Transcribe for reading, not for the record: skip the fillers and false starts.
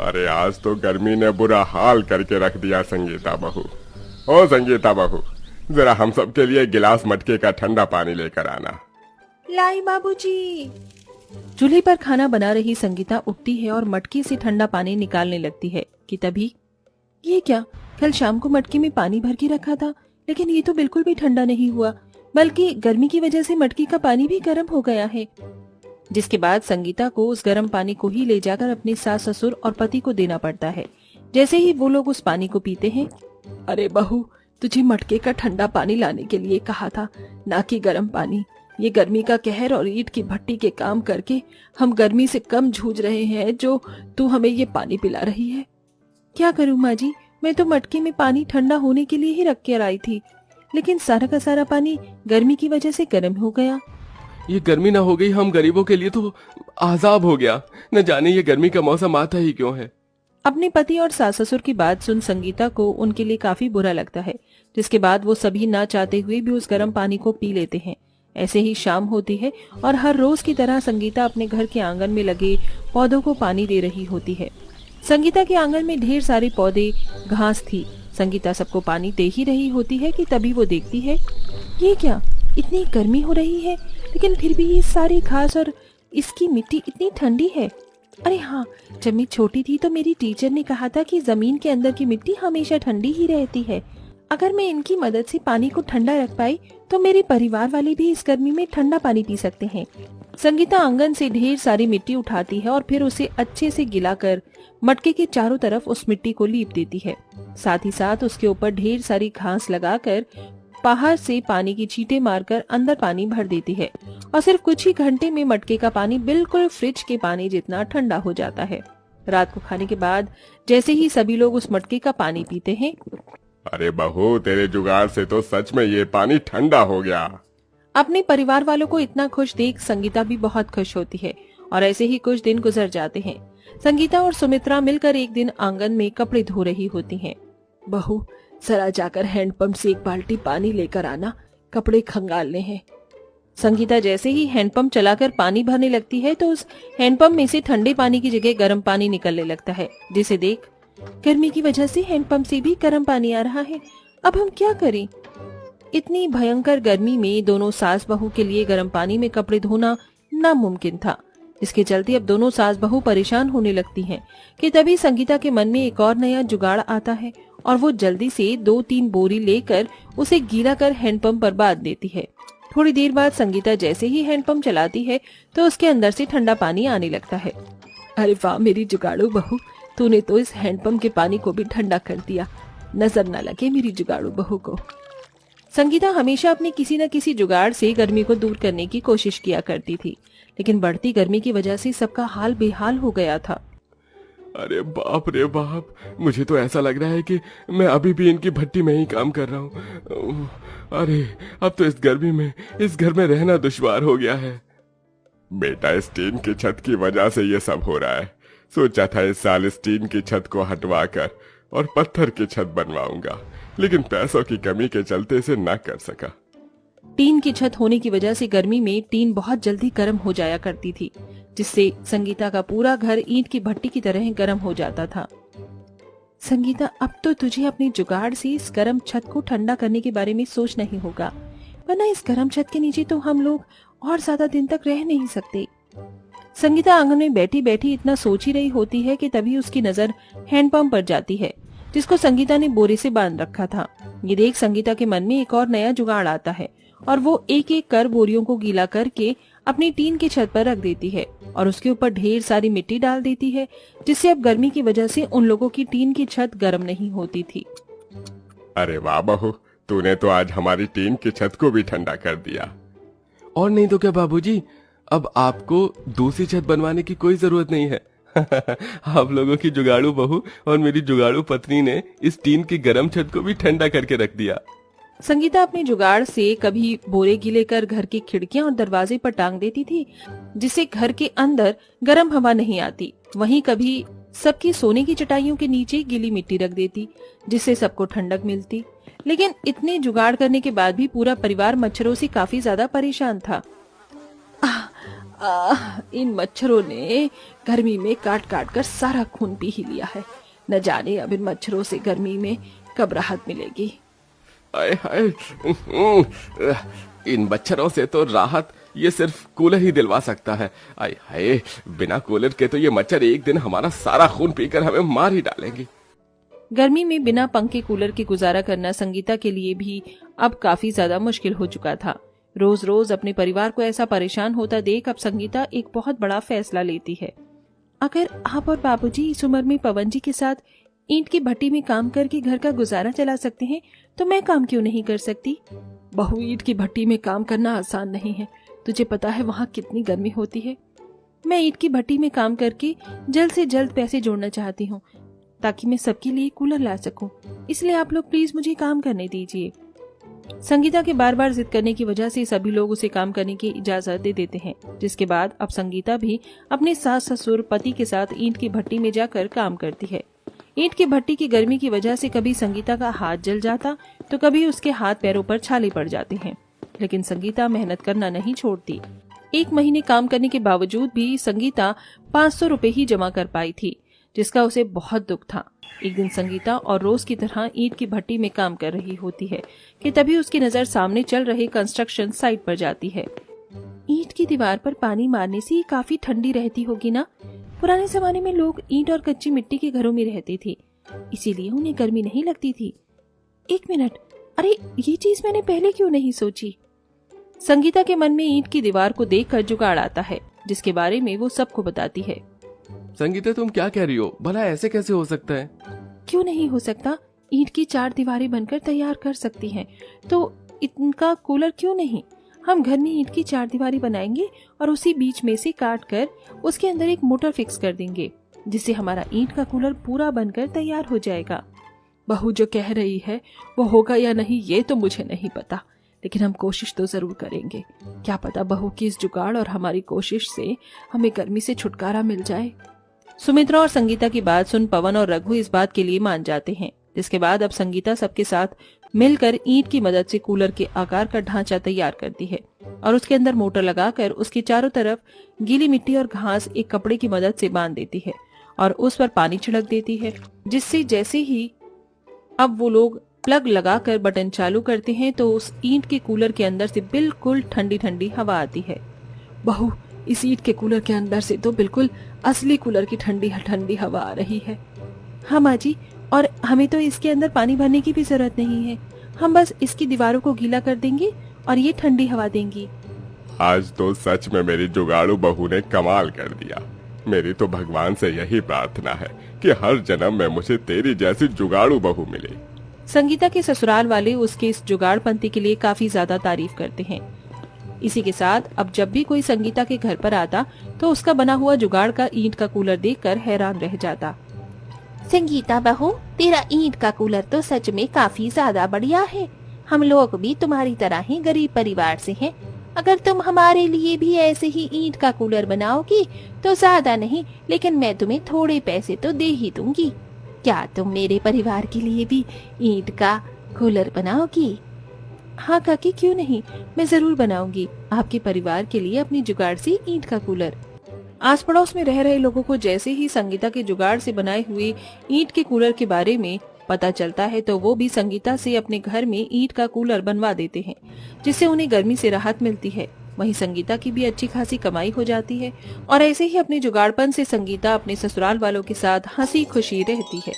अरे आज तो गर्मी ने बुरा हाल करके रख दिया संगीता बहू। ओ संगीता बहू, जरा हम सब के लिए गिलास मटके का ठंडा पानी लेकर आना। लाई बाबूजी। चूल्हे पर खाना बना रही संगीता उठती है और मटके से ठंडा पानी निकालने लगती है कि तभी ये क्या, कल शाम को मटके में पानी भर के रखा था, लेकिन ये तो बिल्कुल भी ठंडा नहीं हुआ, बल्कि गर्मी की वजह से मटके का पानी भी गर्म हो गया है। जिसके बाद संगीता को उस गर्म पानी को ही ले जाकर अपने सास ससुर और पति को देना पड़ता है। जैसे ही वो लोग उस पानी को पीते हैं, अरे बहू, तुझे मटके का ठंडा पानी लाने के लिए कहा था, ना कि गर्म पानी। ये गर्मी का कहर और ईंट की भट्टी के काम करके हम गर्मी से कम जूझ रहे हैं, जो तू हमें ये पानी पिला रही है। क्या करूं माँ जी, मैं तो मटके में पानी ठंडा होने के लिए ही रख कर आई थी, लेकिन सारा का सारा पानी गर्मी की वजह से गर्म हो गया। ये गर्मी ना हो गई हम गरीबों के लिए तो आजाब हो गया। न जाने ये गर्मी का मौसम आता ही क्यों है। अपने पति और सास ससुर की बात सुन संगीता को उनके लिए काफी बुरा लगता है, जिसके बाद वो सभी ना चाहते हुए भी उस गर्म पानी को पी लेते हैं। ऐसे ही शाम होती है और हर रोज की तरह संगीता अपने घर के आंगन में लगे पौधों को पानी दे रही होती है। संगीता के आंगन में ढेर सारे पौधे, घास थी। संगीता सबको पानी दे ही रही होती है कि तभी वो देखती है, ये क्या, इतनी गर्मी हो रही है, लेकिन फिर भी ये सारी घास और इसकी मिट्टी इतनी ठंडी है। अरे हाँ, जब मैं छोटी थी तो मेरी टीचर ने कहा था कि जमीन के अंदर की मिट्टी हमेशा ठंडी ही रहती है। अगर मैं इनकी मदद से पानी को ठंडा रख पाई तो मेरे परिवार वाले भी इस गर्मी में ठंडा पानी पी सकते हैं। संगीता आंगन से ढेर सारी मिट्टी उठाती है और फिर उसे अच्छे से गिलाकर मटके के चारों तरफ उस मिट्टी को लीप देती है। साथ ही साथ उसके ऊपर ढेर सारी घास लगाकर बाहर से पानी की छींटे मारकर अंदर पानी भर देती है और सिर्फ कुछ ही घंटे में मटके का पानी बिल्कुल फ्रिज के पानी जितना ठंडा हो जाता है। रात को खाने के बाद जैसे ही सभी लोग उस मटके का पानी पीते हैं, अरे बहू, तेरे जुगाड़ से तो सच में ये पानी ठंडा हो गया। अपने परिवार वालों को इतना खुश देख संगीता भी बहुत खुश होती है और ऐसे ही कुछ दिन गुजर जाते हैं। संगीता और सुमित्रा मिलकर एक दिन आंगन में कपड़े धो रही होती हैं। बहू, जरा जाकर हैंडपंप से एक बाल्टी पानी लेकर आना, कपड़े खंगालने हैं। संगीता जैसे ही हैंडपंप चलाकर पानी भरने लगती है तो उस हैंडपंप में से ठंडे पानी की जगह गर्म पानी निकलने लगता है, जिसे देख गर्मी की वजह से हैंडपंप से भी गर्म पानी आ रहा है। अब हम क्या करें? इतनी भयंकर गर्मी में दोनों सास बहू के लिए गर्म पानी में कपड़े धोना नामुमकिन था। इसके चलते अब दोनों सास बहू परेशान होने लगती हैं कि तभी संगीता के मन में एक और नया जुगाड़ आता है और वो जल्दी से 2-3 बोरी लेकर उसे गीला कर हैंडपंप पर बांध देती है। थोड़ी देर बाद संगीता जैसे ही हैंडपंप चलाती है तो उसके अंदर से ठंडा पानी आने लगता है। अरे वाह मेरी जुगाड़ू बहू, तूने तो इस हैंडपंप के पानी को भी ठंडा कर दिया, नजर न लगे मेरी जुगाड़ू बहू को। संगीता हमेशा अपने किसी न किसी जुगाड़ से गर्मी को दूर करने की कोशिश किया करती थी, लेकिन बढ़ती गर्मी की वजह से सबका हाल बेहाल हो गया था। अरे बाप रे बाप, मुझे तो ऐसा लग रहा है कि मैं अभी भी इनकी भट्टी में ही काम कर रहा हूँ। अरे अब तो इस गर्मी में इस घर में रहना दुश्वार हो गया है। बेटा, इस टीन की छत की वजह से ये सब हो रहा है। सोचा था इस साल इस टीन की छत को हटवा कर और पत्थर की छत बनवाऊंगा, लेकिन पैसों की कमी के चलते इसे न कर सका। टीन की छत होने की वजह से गर्मी में टीन बहुत जल्दी गर्म हो जाया करती थी, जिससे संगीता का पूरा घर ईंट की भट्टी की तरह गर्म हो जाता था। संगीता, अब तो तुझे अपने जुगाड़ से इस गर्म छत को ठंडा करने के बारे में सोचना ही होगा, वरना इस गर्म छत के नीचे तो हम लोग और ज्यादा दिन तक रह नहीं सकते। संगीता आंगन में बैठी बैठी इतना सोच ही रही होती है कि तभी उसकी नजर हैंडपंप पर जाती है, जिसको संगीता ने बोरे से बांध रखा था। ये देख संगीता के मन में एक और नया जुगाड़ आता है और वो एक एक कर बोरियों को गीला करके अपनी टीन की छत पर रख देती है और उसके ऊपर ढेर सारी मिट्टी डाल देती है, जिससे अब गर्मी की वजह से उन लोगों की टीन की छत गर्म नहीं होती थी। अरे वाह बहू, तूने तो आज हमारी टीन की छत को भी ठंडा कर दिया। और नहीं तो क्या बाबूजी, अब आपको दूसरी छत बनवाने की कोई जरूरत नहीं है। आप लोगों की जुगाड़ू बहू और मेरी जुगाड़ू पत्नी ने इस टीन की गर्म छत को भी ठंडा करके रख दिया। संगीता अपने जुगाड़ से कभी बोरे गीले कर घर की खिड़कियां और दरवाजे पर टांग देती थी, जिससे घर के अंदर गर्म हवा नहीं आती। वहीं कभी सबकी सोने की चटाइयों के नीचे गीली मिट्टी रख देती, जिससे सबको ठंडक मिलती। लेकिन इतने जुगाड़ करने के बाद भी पूरा परिवार मच्छरों से काफी ज्यादा परेशान था। इन मच्छरों ने गर्मी में काट काट कर सारा खून पी ही लिया है। न जाने अब इन मच्छरों से गर्मी में कब राहत मिलेगी। आय हाय, इन मच्छरों से तो राहत ये सिर्फ कूलर ही दिलवा सकता है। आय हाय, बिना कूलर के तो ये मच्छर एक दिन हमारा सारा खून पीकर हमें मार ही डालेंगे। गर्मी में बिना पंखे कूलर के गुजारा करना संगीता के लिए भी अब काफी ज्यादा मुश्किल हो चुका था। रोज रोज अपने परिवार को ऐसा परेशान होता देख अब संगीता एक बहुत बड़ा फैसला लेती है। अगर आप और बाबूजी इस उम्र में पवन जी के साथ ईंट की भट्टी में काम करके घर का गुजारा चला सकते हैं तो मैं काम क्यों नहीं कर सकती? बहू, ईंट की भट्टी में काम करना आसान नहीं है। तुझे पता है वहाँ कितनी गर्मी होती है। मैं ईंट की भट्टी में काम करके जल्द से जल्द पैसे जोड़ना चाहती हूँ ताकि मैं सबके लिए कूलर ला सकूं। इसलिए आप लोग प्लीज मुझे काम करने दीजिए। संगीता के बार बार जिद करने की वजह से सभी लोग उसे काम करने की इजाजत दे देते हैं, जिसके बाद अब संगीता भी अपने सास ससुर पति के साथ ईंट की भट्टी में जाकर काम करती है। ईंट की भट्टी की गर्मी की वजह से कभी संगीता का हाथ जल जाता तो कभी उसके हाथ पैरों पर छाले पड़ जाते हैं, लेकिन संगीता मेहनत करना नहीं छोड़ती। 1 महीने काम करने के बावजूद भी संगीता 500 रुपए ही जमा कर पाई थी, जिसका उसे बहुत दुख था। एक दिन संगीता और रोज की तरह ईंट की भट्टी में काम कर रही होती है कि तभी उसकी नजर सामने चल रहे कंस्ट्रक्शन साइट पर जाती है। ईंट की दीवार पर पानी मारने से ये काफी ठंडी रहती होगी ना? पुराने जमाने में लोग ईंट और कच्ची मिट्टी के घरों में रहते थे, इसीलिए उन्हें गर्मी नहीं लगती थी। 1 मिनट, अरे ये चीज मैंने पहले क्यों नहीं सोची? संगीता के मन में ईंट की दीवार को देखकर जुगाड़ आता है, जिसके बारे में वो सबको बताती है। संगीता, तुम क्या कह रही हो? भला ऐसे कैसे हो सकता है? क्यों नहीं हो सकता? ईंट की 4 दीवारें बनकर तैयार कर सकती हैं, तो इनका कूलर क्यों नहीं? हम घर में ईंट की 4 दीवारें बनाएंगे और उसी बीच में से काट कर उसके अंदर एक मोटर फिक्स कर देंगे, जिससे हमारा ईंट का कूलर पूरा बनकर तैयार हो जाएगा। बहू जो कह रही है वो होगा या नहीं ये तो मुझे नहीं पता, लेकिन हम कोशिश तो जरूर करेंगे। क्या पता बहू की इस जुगाड़ और हमारी कोशिश से हमें गर्मी से छुटकारा मिल जाए। सुमित्रा और संगीता की बात सुन पवन और रघु इस बात के लिए मान जाते हैं, जिसके बाद अब संगीता सबके साथ मिलकर ईंट की मदद से कूलर के आकार का ढांचा तैयार करती है और उसके अंदर मोटर लगाकर उसके चारों तरफ गीली मिट्टी और घास एक कपड़े की मदद से बांध देती है और उस पर पानी छिड़क देती है, जिससे जैसे ही अब वो लोग प्लग लगाकर बटन चालू करते हैं तो उस ईंट के कूलर के अंदर से बिल्कुल ठंडी ठंडी हवा आती है। बहू, इस ईंट के कूलर के अंदर से तो बिल्कुल असली कूलर की ठंडी ठंडी हवा आ रही है। हाँ माँ जी, और हमें तो इसके अंदर पानी भरने की भी जरूरत नहीं है। हम बस इसकी दीवारों को गीला कर देंगे और ये ठंडी हवा देंगी। आज तो सच में मेरी जुगाड़ू बहू ने कमाल कर दिया। मेरी तो भगवान से यही प्रार्थना है कि हर जन्म में मुझे तेरी जैसी जुगाड़ू बहू मिले। संगीता के ससुराल वाले उसके इस जुगाड़पंती के लिए काफी ज्यादा तारीफ करते हैं। इसी के साथ अब जब भी कोई संगीता के घर पर आता तो उसका बना हुआ जुगाड़ का ईंट का कूलर देखकर हैरान रह जाता। संगीता बहू, तेरा ईंट का कूलर तो सच में काफी ज्यादा बढ़िया है। हम लोग भी तुम्हारी तरह ही गरीब परिवार से हैं। अगर तुम हमारे लिए भी ऐसे ही ईंट का कूलर बनाओगी तो ज्यादा नहीं, लेकिन मैं तुम्हें थोड़े पैसे तो दे ही दूंगी। क्या तुम मेरे परिवार के लिए भी ईंट का कूलर बनाओगी? हाँ काकी, क्यों नहीं, मैं जरूर बनाऊंगी आपके परिवार के लिए अपनी जुगाड़ से ईंट का कूलर। आस पड़ोस में रह रहे लोगों को जैसे ही संगीता के जुगाड़ से बनाए हुए ईंट के कूलर के बारे में पता चलता है तो वो भी संगीता से अपने घर में ईंट का कूलर बनवा देते हैं, जिससे उन्हें गर्मी से राहत मिलती है। वहीं संगीता की भी अच्छी खासी कमाई हो जाती है और ऐसे ही अपने जुगाड़पन से संगीता अपने ससुराल वालों के साथ हंसी खुशी रहती है।